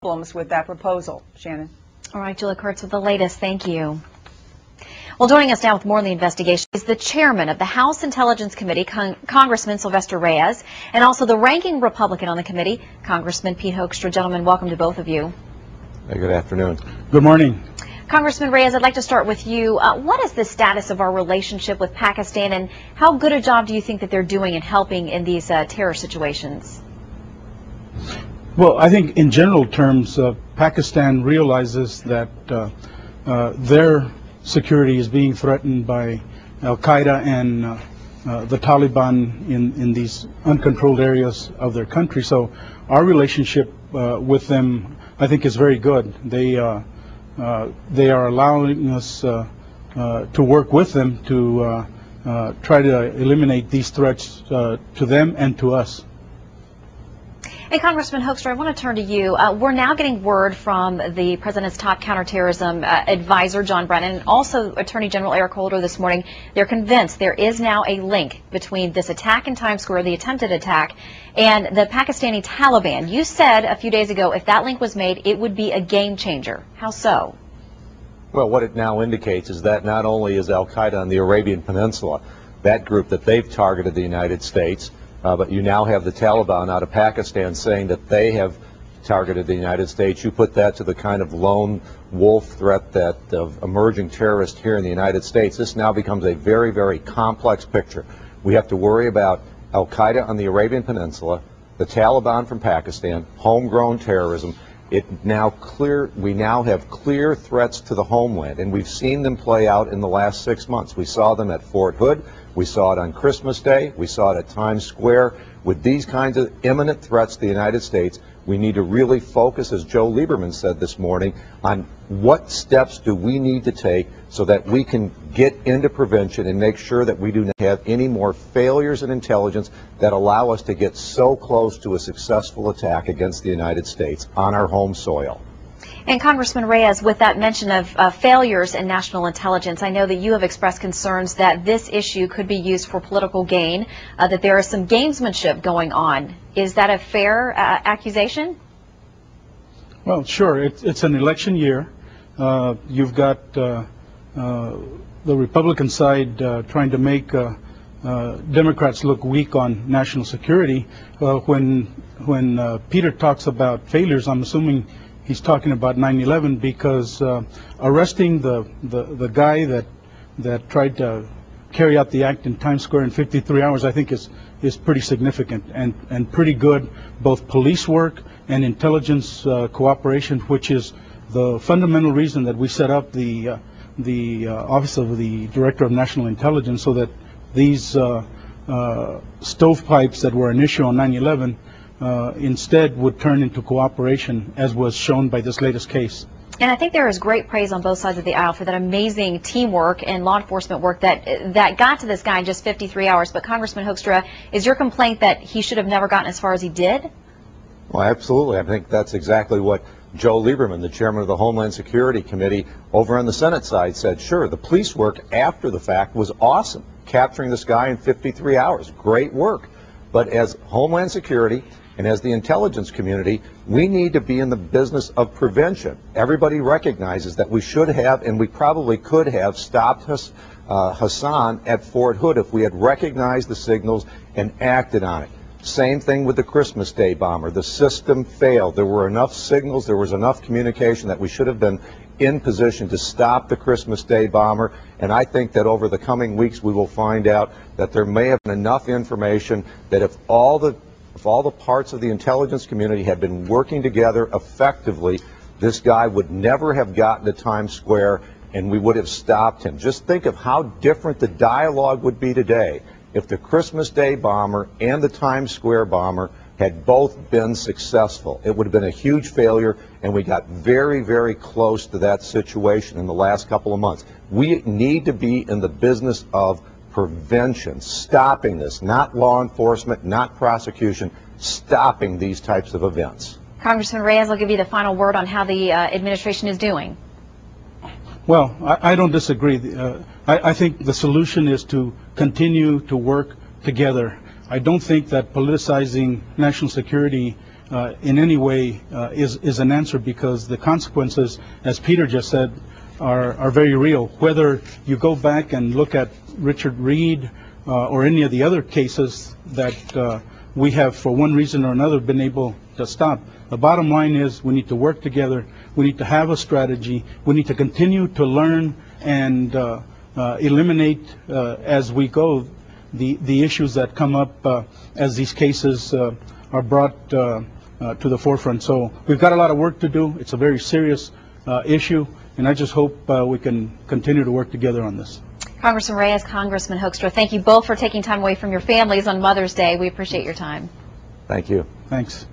problems with that proposal. Shannon. All right, Julia Kurtz with the latest. Thank you. Well, joining us now with more on the investigation is the chairman of the House Intelligence Committee, Congressman Sylvester Reyes, and also the ranking Republican on the committee, Congressman Pete Hoekstra. Gentlemen, welcome to both of you. Hey, good afternoon. Good morning. Congressman Reyes, I'd like to start with you. What is the status of our relationship with Pakistan, and how good a job do you think that they're doing in helping in these terror situations? Well, I think in general terms, Pakistan realizes that their security is being threatened by Al-Qaeda and the Taliban in these uncontrolled areas of their country. So our relationship with them, I think, is very good. They are allowing us to work with them to try to eliminate these threats to them and to us. And Congressman Hoekstra, I want to turn to you. We're now getting word from the President's top counterterrorism advisor, John Brennan, and also Attorney General Eric Holder this morning. They're convinced there is now a link between this attack in Times Square, the attempted attack, and the Pakistani Taliban. You said a few days ago if that link was made, it would be a game changer. How so? Well, what it now indicates is that not only is Al-Qaeda on the Arabian Peninsula, that group that they've targeted the United States, but you now have the Taliban out of Pakistan saying that they have targeted the United States. You put that to the kind of lone wolf threat that of emerging terrorists here in the United States. This now becomes a very, very complex picture. We have to worry about Al-Qaeda on the Arabian Peninsula, the Taliban from Pakistan, homegrown terrorism. We now have clear threats to the homeland, and we've seen them play out in the last 6 months. We saw them at Fort Hood. We saw it on Christmas Day. We saw it at Times Square. With these kinds of imminent threats to the United States, we need to really focus, as Joe Lieberman said this morning, on what steps do we need to take so that we can get into prevention and make sure that we do not have any more failures in intelligence that allow us to get so close to a successful attack against the United States on our home soil. And Congressman Reyes, with that mention of failures in national intelligence, I know that you have expressed concerns that this issue could be used for political gain, that there is some gamesmanship going on. Is that a fair accusation? Well, sure. It's an election year. You've got the Republican side trying to make Democrats look weak on national security. When Peter talks about failures, I'm assuming he's talking about 9/11, because arresting the guy that tried to carry out the act in Times Square in 53 hours, I think is pretty significant and pretty good, both police work and intelligence cooperation, which is the fundamental reason that we set up the Office of the Director of National Intelligence, so that these stovepipes that were an issue on 9/11 instead would turn into cooperation, as was shown by this latest case. And I think there is great praise on both sides of the aisle for that amazing teamwork and law enforcement work that got to this guy in just 53 hours. But Congressman Hoekstra, is your complaint that he should have never gotten as far as he did? Well, absolutely. I think that's exactly what Joe Lieberman, the chairman of the Homeland Security Committee over on the Senate side, said. Sure, the police work after the fact was awesome. Capturing this guy in 53 hours, great work. But as Homeland Security and as the intelligence community, we need to be in the business of prevention. Everybody recognizes that we should have, and we probably could have, stopped Hassan at Fort Hood if we had recognized the signals and acted on it. Same thing with the Christmas Day bomber. The system failed. There were enough signals, there was enough communication that we should have been in position to stop the Christmas Day bomber, and I think that over the coming weeks we will find out that there may have been enough information that if all the parts of the intelligence community had been working together effectively, this guy would never have gotten to Times Square and we would have stopped him. Just think of how different the dialogue would be today if the Christmas Day bomber and the Times Square bomber had both been successful. It would have been a huge failure, and we got very, very close to that situation in the last couple of months. We need to be in the business of prevention, stopping this, not law enforcement, not prosecution, stopping these types of events. Congressman Reyes, I'll give you the final word on how the administration is doing. Well, I don't disagree. I think the solution is to continue to work together. I don't think that politicizing national security in any way is an answer, because the consequences, as Peter just said, are very real. Whether you go back and look at Richard Reed or any of the other cases that we have, for one reason or another, been able to stop. The bottom line is we need to work together. We need to have a strategy. We need to continue to learn and eliminate as we go the issues that come up as these cases are brought to the forefront. So we've got a lot of work to do. It's a very serious issue, and I just hope we can continue to work together on this. Congressman Reyes, Congressman Hoekstra, thank you both for taking time away from your families on Mother's Day. We appreciate your time. Thank you. Thanks.